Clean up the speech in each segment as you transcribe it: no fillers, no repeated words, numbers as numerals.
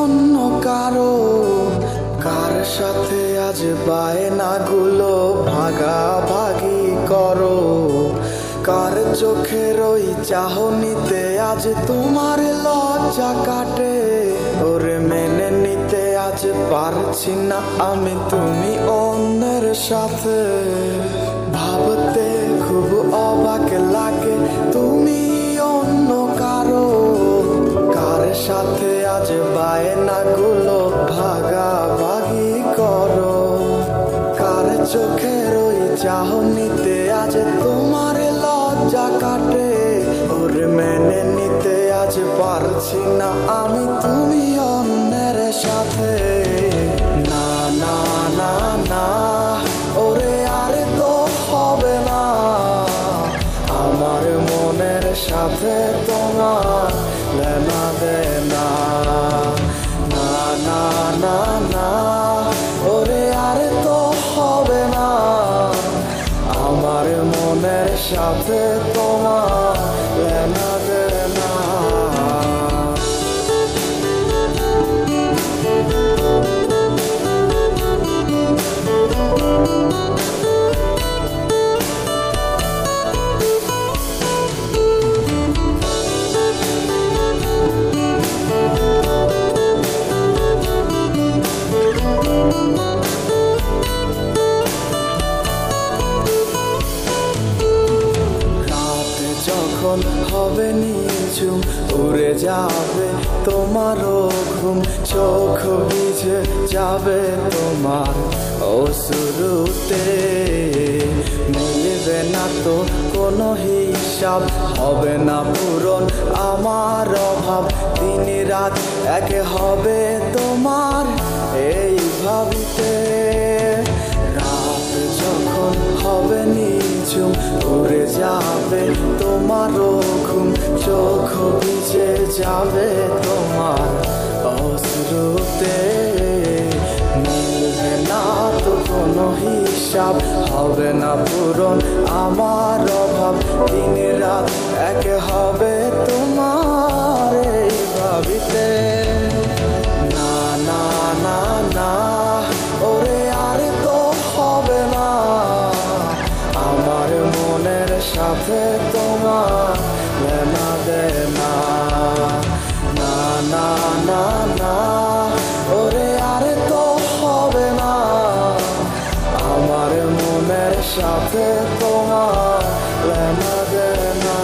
অন্য কারো। কার সাথে আজ বায়নাগুলো ভাগাভাগি করো? কার চোখের ওই চাহনিতে আজ তোমার লজ্জা কাটে? ওরে মেনে নিতে আজ পারছি না আমি তুমি অন্যের সাথে। ভাবতে খুব অবাক লাগে তুমি অন্য কারো। কার সাথে আজ বায়নাগুলো ভাগাভাগি করো? কার চোখের ওই চাহনিতে আজ তোমার লজ্জা কাটে? ওরে মেনে নিতে আজ পারছি না আমি তুমি অন্যের সাথে। না না না না, ওরে আর তো হবে না। আমার মনের সাথে তোমার লেনা দেনা। না না না না, ওরে আর তো হবে না। আমার মনের সাথে তোমার লেনা দেনা। যখন হবে নিঝুম উড়ে যাবে তোমারও ঘুম, চোখ ভিজে যাবে তোমার অশ্রুতে। মিলবে না তো কোনো হিসাব, হবে না পূরণ আমার অভাব। দিন রাত এক হবে তোমার এই ভাবিতে। রাত যখন হবে নিঝুম উড়ে যাবে তোমারও ঘুম, চোখ ভিজে যাবে তোমার অশ্রুতে। মিলবে না তো কোনো হিসাব, হবে না পূরণ আমার অভাব। দিন রাত এক হবে তোমার এই ভাবিতে। না না না না, ওরে আর তো হবে না। আমার মনের সাথে তোমার লেনা দেনা। না না না না, ওরে আর তো হবে না। আমার মনের সাথে তোমার লেনা দেনা।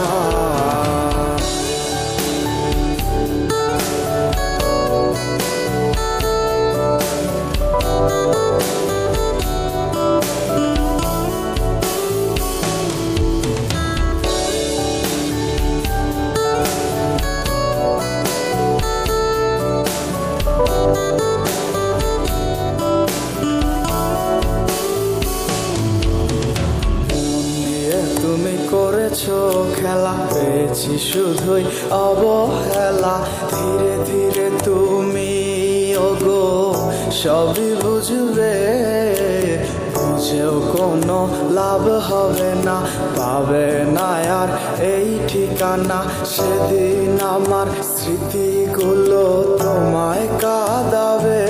তুমি করেছো খেলা, পেয়েছি শুধুই অবহেলা। ধীরে ধীরে তুমি ওগো সবই বুঝবে, বুঝেও কোনো লাভ হবে না। পাবে না আর এই ঠিকানা, সেদিন আমার স্মৃতিগুলো তোমায় কাঁদাবে।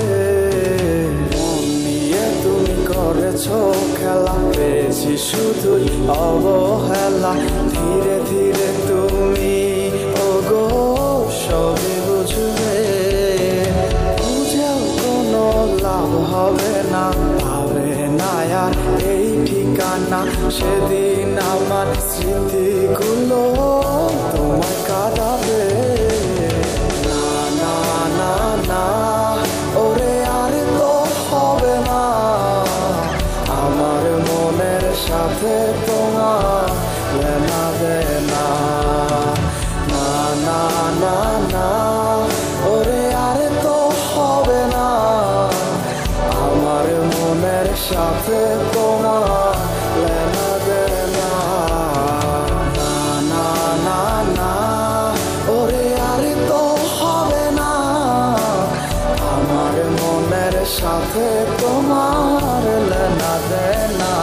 তুমি করেছো খেলা, পেয়েছি শুধুই অবহেলা। ধীরে ধীরে তুমি ওগো সবই বুঝবে, বুঝেও কোনো লাভ হবে না। পাবে না আর এই ঠিকানা, সেদিন আমার স্মৃতিগুলো তোমায় কাঁদাবে। না না না না, ওরে আর তো হবে না। আমার মনের সাথে তোমার লেনা দেনা। না না না না, ওরে আর তো হবে না। আমার মনের সাথে তোমার লেনা দেনা। না না না না, ওরে আর তো হবে না। আমার মনের সাথে তোমার লেনা দেনা।